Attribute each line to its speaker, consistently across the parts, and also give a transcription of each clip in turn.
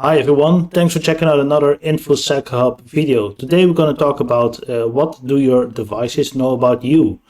Speaker 1: Hi everyone, thanks for checking out another InfoSec Hub video. Today we're going to talk about what do your devices know about you.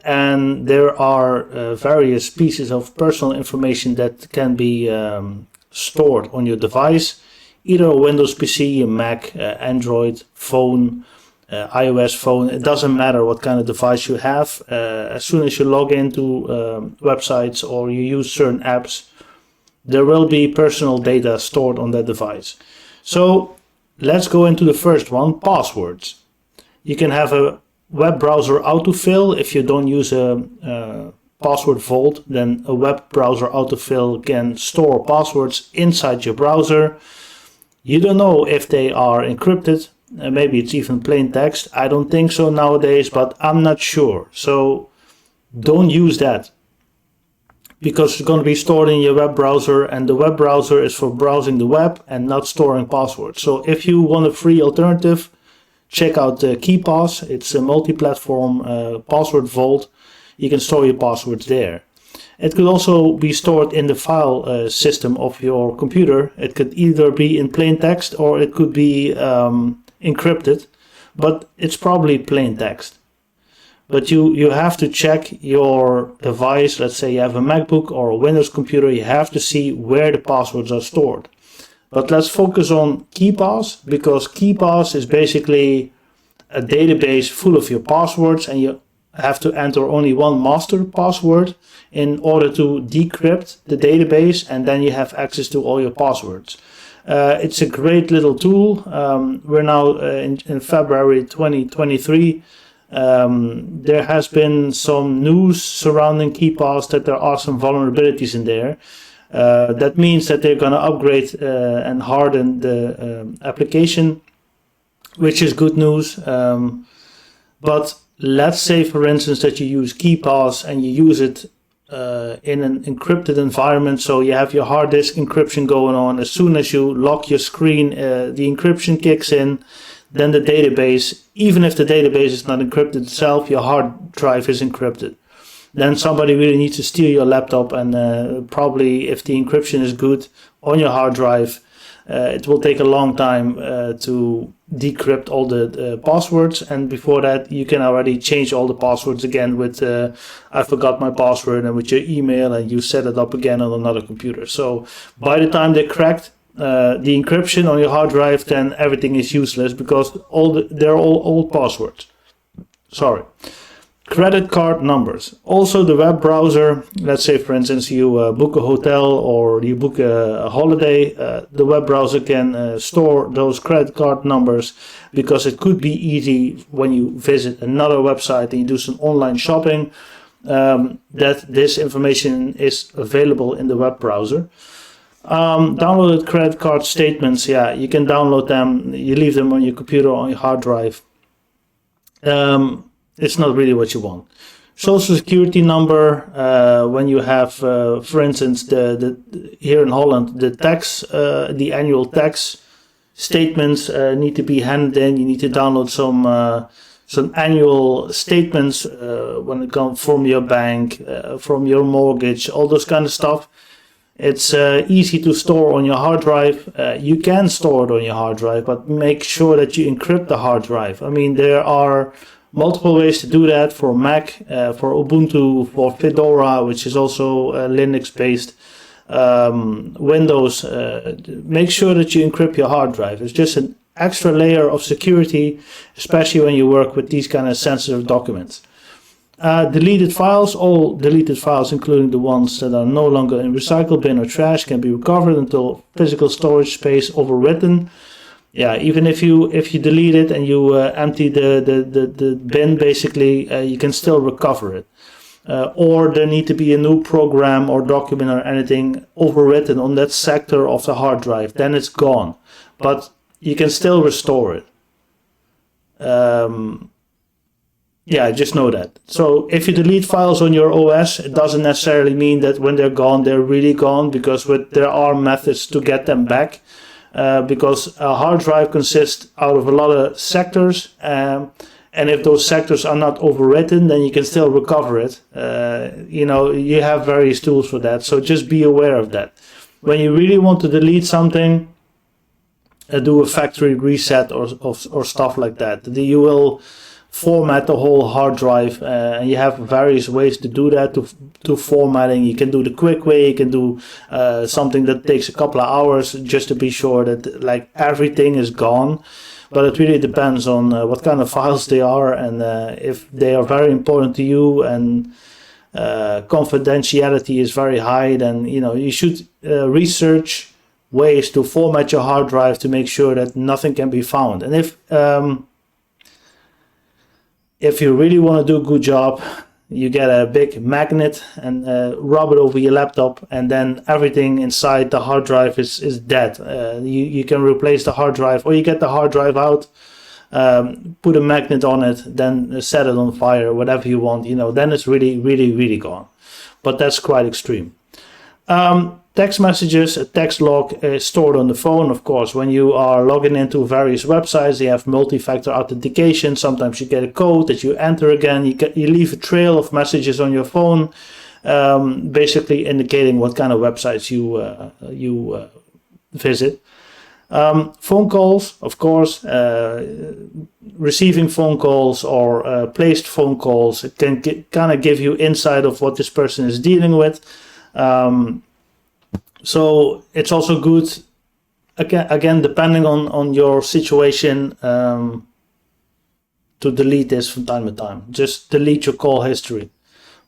Speaker 1: And there are various pieces of personal information that can be stored on your device, either a Windows PC, a Mac, Android phone, iOS phone. It doesn't matter what kind of device you have. As soon as you log into websites or you use certain apps, there will be personal data stored on that device. So let's go into the first one, passwords. You can have a web browser autofill. If you don't use a password vault, then a web browser autofill can store passwords inside your browser. You don't know if they are encrypted. Maybe it's even plain text. I don't think so nowadays, but I'm not sure. So don't use that, because it's going to be stored in your web browser, and the web browser is for browsing the web and not storing passwords. So if you want a free alternative, check out KeePass. It's a multi-platform password vault. You can store your passwords there. It could also be stored in the file system of your computer. It could either be in plain text or it could be encrypted, but it's probably plain text. But you have to check your device. Let's say you have a MacBook or a Windows computer. You have to see where the passwords are stored. But let's focus on KeePass, because KeePass is basically a database full of your passwords, and you have to enter only one master password in order to decrypt the database, and then you have access to all your passwords. It's a great little tool. We're now in February 2023. There has been some news surrounding KeePass that there are some vulnerabilities in there. That means that they're going to upgrade and harden the application, which is good news. But let's say, for instance, that you use KeePass and you use it in an encrypted environment. So you have your hard disk encryption going on. As soon as you lock your screen, the encryption kicks in. Then the database, even if the database is not encrypted itself, your hard drive is encrypted. Then somebody really needs to steal your laptop, and probably if the encryption is good on your hard drive, it will take a long time to decrypt all the passwords. And before that, you can already change all the passwords again with I forgot my password, and with your email, and you set it up again on another computer. So by the time they cracked the encryption on your hard drive, then everything is useless, because they're all old passwords. Sorry. Credit card numbers. Also the web browser. Let's say, for instance, you book a hotel or you book a holiday. The web browser can store those credit card numbers, because it could be easy when you visit another website and you do some online shopping, that this information is available in the web browser. Downloaded credit card statements, yeah, you can download them. You leave them on your computer, on your hard drive. It's not really what you want. Social security number, when you have, for instance, the here in Holland, the tax, the annual tax statements need to be handed in. You need to download some annual statements when it comes from your bank, from your mortgage, all those kind of stuff. It's easy to store on your hard drive. You can store it on your hard drive, but make sure that you encrypt the hard drive. I mean, there are multiple ways to do that for Mac, for Ubuntu, for Fedora, which is also Linux-based, Windows. Make sure that you encrypt your hard drive. It's just an extra layer of security, especially when you work with these kind of sensitive documents. Deleted files. All deleted files, including the ones that are no longer in recycle bin or trash, can be recovered until physical storage space overwritten. Yeah, even if you delete it and you empty the bin, basically, you can still recover it. Or there need to be a new program or document or anything overwritten on that sector of the hard drive. Then it's gone, but you can still restore it. Yeah, just know that. So if you delete files on your OS, it doesn't necessarily mean that when they're gone, they're really gone, because there are methods to get them back. Because a hard drive consists out of a lot of sectors, and if those sectors are not overwritten, then you can still recover it. You have various tools for that, so just be aware of that. When you really want to delete something, do a factory reset or stuff like that. You will format the whole hard drive, and you have various ways to do that. To formatting, you can do the quick way. You can do something that takes a couple of hours just to be sure that like everything is gone. But it really depends on what kind of files they are, and if they are very important to you, and confidentiality is very high, then you should research ways to format your hard drive to make sure that nothing can be found. And if you really want to do a good job, you get a big magnet and rub it over your laptop, and then everything inside the hard drive is dead. You can replace the hard drive, or you get the hard drive out, put a magnet on it, then set it on fire, whatever you want. Then it's really, really, really gone. But that's quite extreme. Text messages, a text log is stored on the phone. Of course, when you are logging into various websites, they have multi-factor authentication. Sometimes you get a code that you enter again. You leave a trail of messages on your phone, basically indicating what kind of websites you visit. Phone calls, of course, receiving phone calls or placed phone calls, it can kind of give you insight of what this person is dealing with. So it's also good, again depending on your situation, to delete this from time to time. Just delete your call history.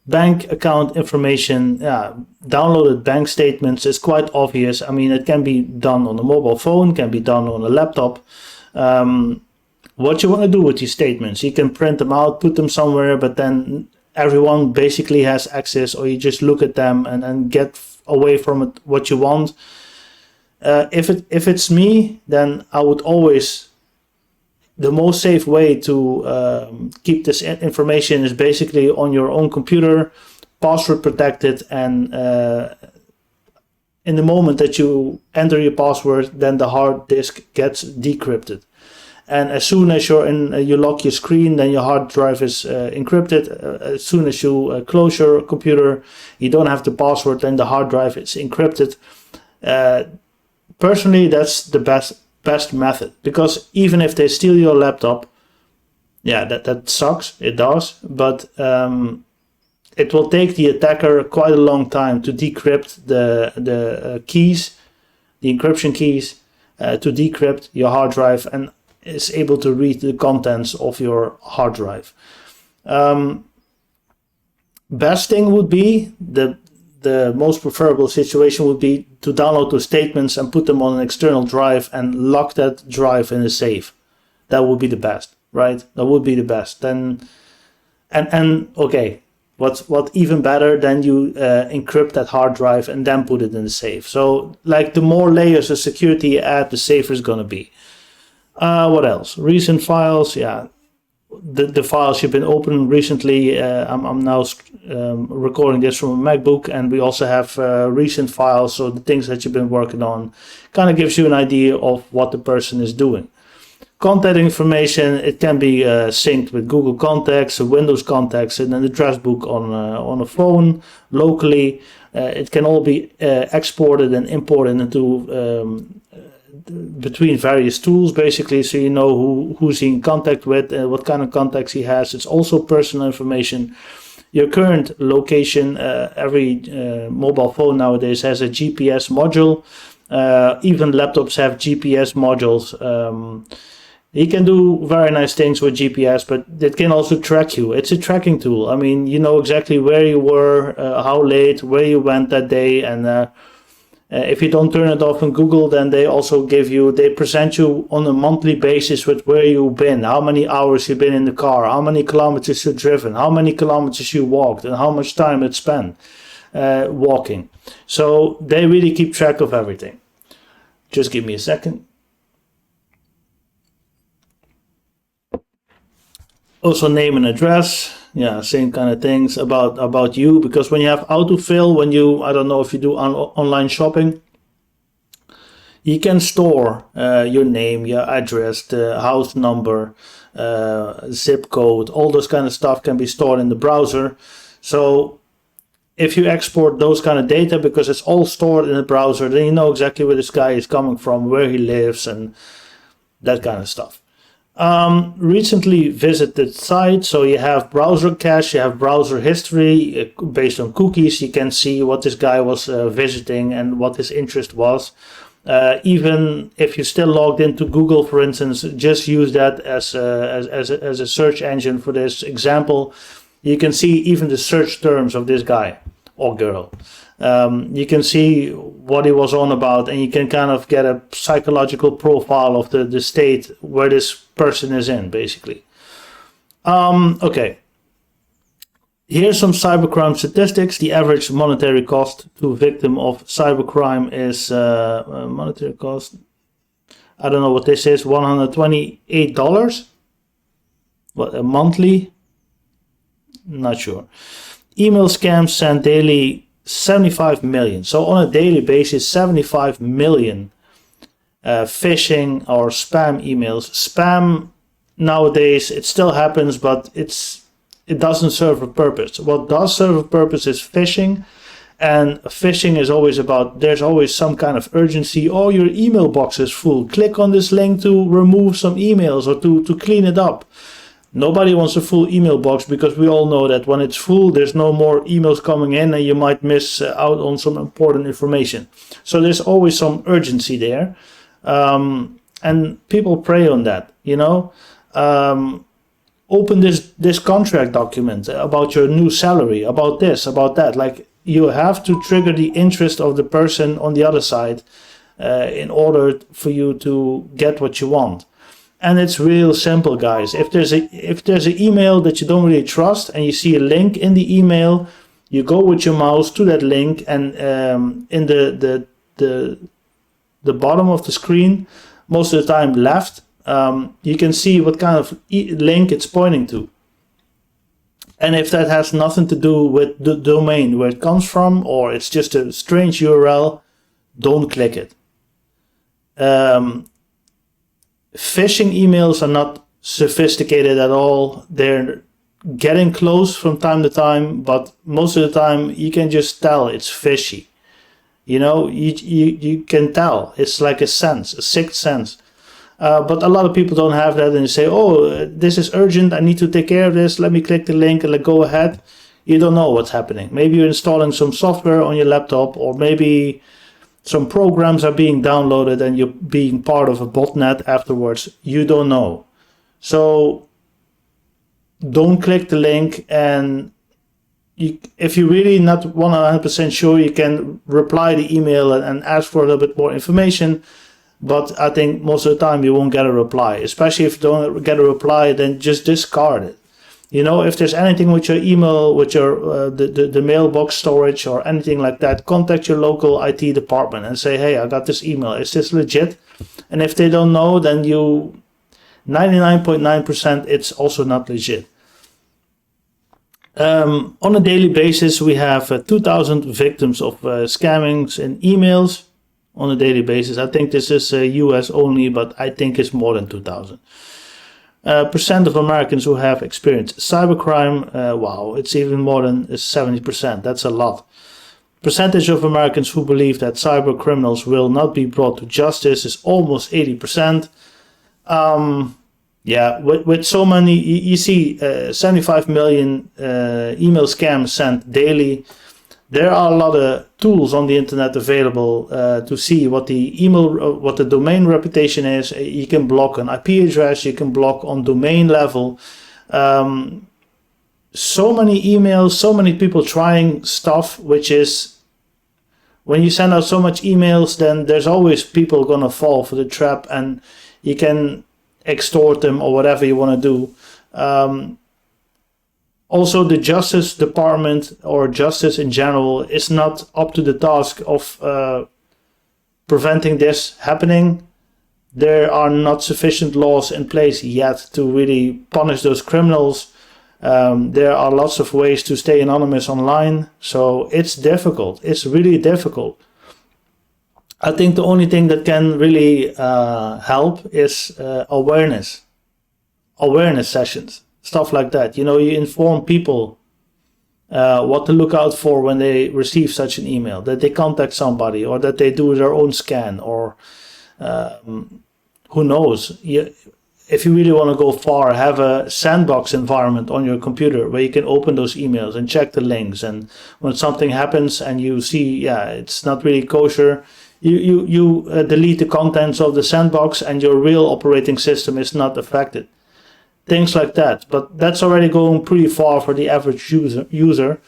Speaker 1: Bank account information, downloaded bank statements is quite obvious. I mean, it can be done on a mobile phone, can be done on a laptop. What you want to do with these statements, you can print them out, put them somewhere, but then everyone basically has access, or you just look at them and get away from it what you want. If it's me, then I would always, the most safe way to keep this information is basically on your own computer, password protected, and in the moment that you enter your password, then the hard disk gets decrypted. And as soon as you lock your screen, then your hard drive is encrypted. As soon as you close your computer, you don't have the password, then the hard drive is encrypted. Personally, that's the best method, because even if they steal your laptop, that sucks. It does, but it will take the attacker quite a long time to decrypt the keys, the encryption keys, to decrypt your hard drive, and is able to read the contents of your hard drive. Best thing would be, the most preferable situation would be to download those statements and put them on an external drive and lock that drive in a safe. That would be the best, right? That would be the best. Then, and okay, what even better, then you encrypt that hard drive and then put it in the safe. So like the more layers of security you add, the safer it's gonna be. What else? Recent files, the files you've been opening recently. I'm now recording this from a MacBook, and we also have recent files, so the things that you've been working on. Kind of gives you an idea of what the person is doing. Contact information, it can be synced with Google Contacts, Windows Contacts, and an address book on a phone locally. It can all be exported and imported into between various tools, basically, so you know who's he in contact with and what kind of contacts he has. It's also personal information. Your current location, every mobile phone nowadays has a GPS module. Even laptops have GPS modules. You can do very nice things with GPS, but it can also track you. It's a tracking tool. I mean, you know exactly where you were, how late, where you went that day, and if you don't turn it off in Google, then they also they present you on a monthly basis with where you've been, how many hours you've been in the car, how many kilometers you've driven, how many kilometers you walked, and how much time it spent walking. So they really keep track of everything. Just give me a second. Also name and address. Yeah, same kind of things about you, because when you have autofill, I don't know if you do online shopping, you can store your name, your address, the house number, zip code, all those kind of stuff can be stored in the browser. So if you export those kind of data, because it's all stored in the browser, then you know exactly where this guy is coming from, where he lives, and that kind of stuff. Recently visited site, so you have browser cache, you have browser history based on cookies. You can see what this guy was visiting and what his interest was. Even if you're still logged into Google, for instance, just use that as a search engine for this example. You can see even the search terms of this guy or girl. You can see what he was on about, and you can kind of get a psychological profile of the state where this person is in, basically. Okay. Here's some cybercrime statistics. The average monetary cost to a victim of cybercrime is monetary cost. I don't know what this is. $128. What, monthly? Not sure. Email scams sent daily, 75 million. So on a daily basis, 75 million phishing or spam emails. Spam nowadays, it still happens, but it doesn't serve a purpose. What does serve a purpose is phishing, and phishing is always about, there's always some kind of urgency. Oh, your email box is full. Click on this link to remove some emails or to clean it up. Nobody wants a full email box, because we all know that when it's full, there's no more emails coming in and you might miss out on some important information. So there's always some urgency there. And people prey on that, you know. Open this contract document about your new salary, about this, about that. Like, you have to trigger the interest of the person on the other side in order for you to get what you want. And it's real simple, guys. If there's an email that you don't really trust and you see a link in the email, you go with your mouse to that link, and in the bottom of the screen, most of the time left, you can see what kind of link it's pointing to. And if that has nothing to do with the domain where it comes from, or it's just a strange URL, don't click it. Phishing emails are not sophisticated at all. They're getting close from time to time, but most of the time you can just tell it's fishy. You know, you can tell. It's like a sense, a sixth sense. But a lot of people don't have that, and they say, oh, this is urgent, I need to take care of this, let me click the link and go ahead. You don't know what's happening. Maybe you're installing some software on your laptop, or maybe some programs are being downloaded and you're being part of a botnet afterwards. You don't know. So don't click the link, and if you're really not 100% sure, you can reply the email and ask for a little bit more information. But I think most of the time you won't get a reply. Especially if you don't get a reply, then just discard it. You know, if there's anything with your email, with your the mailbox storage or anything like that, contact your local IT department and say, hey, I got this email. Is this legit? And if they don't know, then 99.9% it's also not legit. On a daily basis, we have 2,000 victims of scammings and emails on a daily basis. I think this is US only, but I think it's more than 2,000. Percent of Americans who have experienced cybercrime, wow, it's even more than 70%. That's a lot. Percentage of Americans who believe that cyber criminals will not be brought to justice is almost 80%. Yeah, with so many, you see 75 million email scams sent daily. There are a lot of tools on the internet available to see what the email, what the domain reputation is. You can block an IP address, you can block on domain level. So many emails, so many people trying stuff, which is, when you send out so much emails, then there's always people gonna fall for the trap, and you can extort them or whatever you want to do. Also, the Justice Department or justice in general is not up to the task of preventing this happening. There are not sufficient laws in place yet to really punish those criminals. There are lots of ways to stay anonymous online, so it's difficult. It's really difficult. I think the only thing that can really help is awareness sessions. Stuff like that. You know, you inform people what to look out for when they receive such an email, that they contact somebody or that they do their own scan, or who knows. If you really want to go far, have a sandbox environment on your computer where you can open those emails and check the links. And when something happens and you see, yeah, it's not really kosher, you delete the contents of the sandbox and your real operating system is not affected. Things like that. But that's already going pretty far for the average user.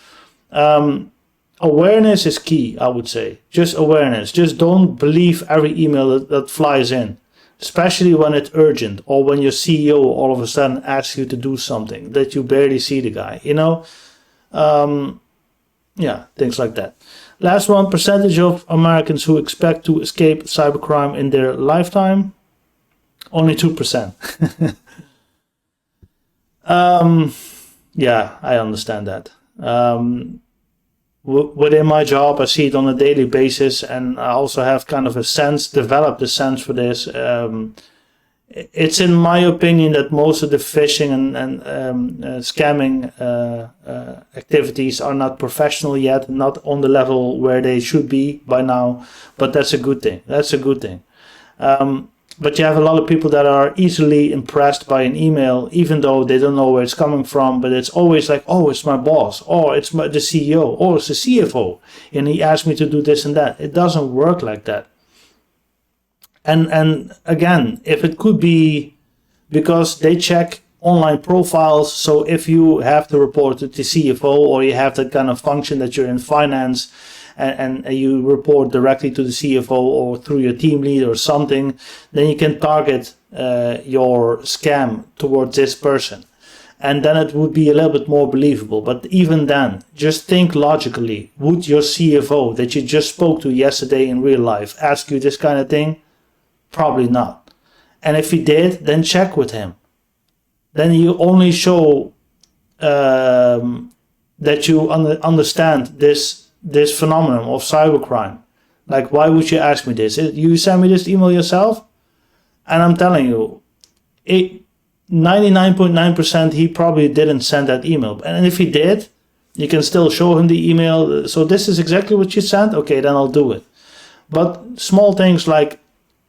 Speaker 1: Awareness is key, I would say. Just awareness. Just don't believe every email that flies in. Especially when it's urgent, or when your CEO all of a sudden asks you to do something that you barely see the guy, yeah, things like that. Last one, percentage of Americans who expect to escape cybercrime in their lifetime, only 2%. Yeah, I understand that. Within my job, I see it on a daily basis, and I also have kind of developed a sense for this. It's in my opinion that most of the phishing and scamming activities are not professional yet, not on the level where they should be by now, but that's a good thing. That's a good thing. But you have a lot of people that are easily impressed by an email, even though they don't know where it's coming from. But it's always like, oh, it's my boss, or it's the CEO, or it's the CFO, and he asked me to do this and that. It doesn't work like that. And again, if it could be because they check online profiles, so if you have to report to the CFO, or you have that kind of function that you're in finance, and you report directly to the CFO or through your team lead or something, then you can target your scam towards this person. And then it would be a little bit more believable. But even then, just think logically. Would your CFO that you just spoke to yesterday in real life ask you this kind of thing? Probably not. And if he did, then check with him. Then you only show that you understand this phenomenon of cybercrime. Like, why would you ask me this? You send me this email yourself? And I'm telling you, 99.9% he probably didn't send that email. And if he did, you can still show him the email. So this is exactly what you sent? Okay, then I'll do it. But small things like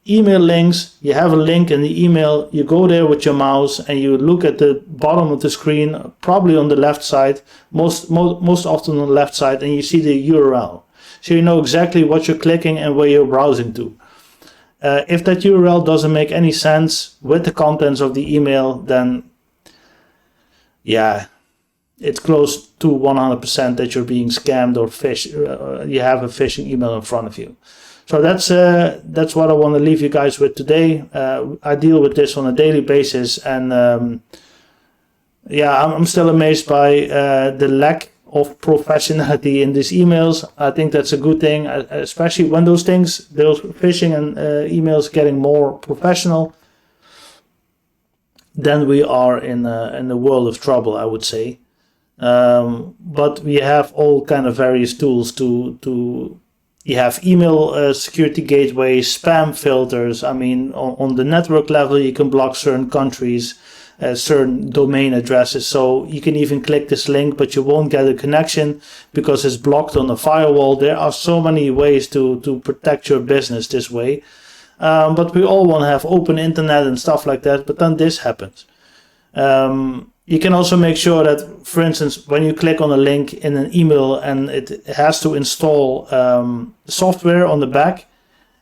Speaker 1: email links, you have a link in the email, you go there with your mouse and you look at the bottom of the screen, probably on the left side, most often on the left side, and you see the URL. So you know exactly what you're clicking and where you're browsing to. If that URL doesn't make any sense with the contents of the email, then yeah, it's close to 100% that you're being scammed or you have a phishing email in front of you. So that's what I want to leave you guys with today. I deal with this on a daily basis, and yeah, I'm still amazed by the lack of professionality in these emails. I think that's a good thing, especially when those phishing and emails getting more professional. Then we are in a world of trouble, I would say. But we have all kind of various tools to you have email security gateways, spam filters. I mean, on the network level, you can block certain countries, certain domain addresses. So you can even click this link, but you won't get a connection because it's blocked on the firewall. There are so many ways to protect your business this way. But we all want to have open internet and stuff like that. But then this happens. You can also make sure that, for instance, when you click on a link in an email and it has to install software on the back,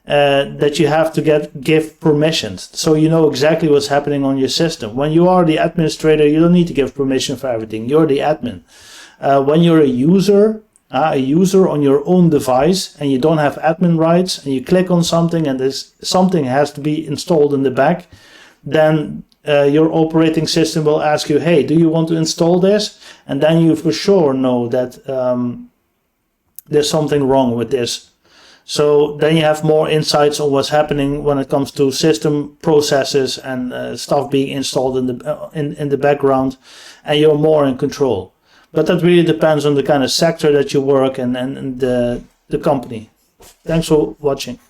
Speaker 1: that you have to give permissions. So you know exactly what's happening on your system. When you are the administrator, you don't need to give permission for everything. You're the admin. When you're a user on your own device and you don't have admin rights and you click on something and something has to be installed in the back, then your operating system will ask you, hey, do you want to install this? And then you for sure know that there's something wrong with this. So then you have more insights on what's happening when it comes to system processes and stuff being installed in the background, and you're more in control. But that really depends on the kind of sector that you work in and the company. Thanks for watching.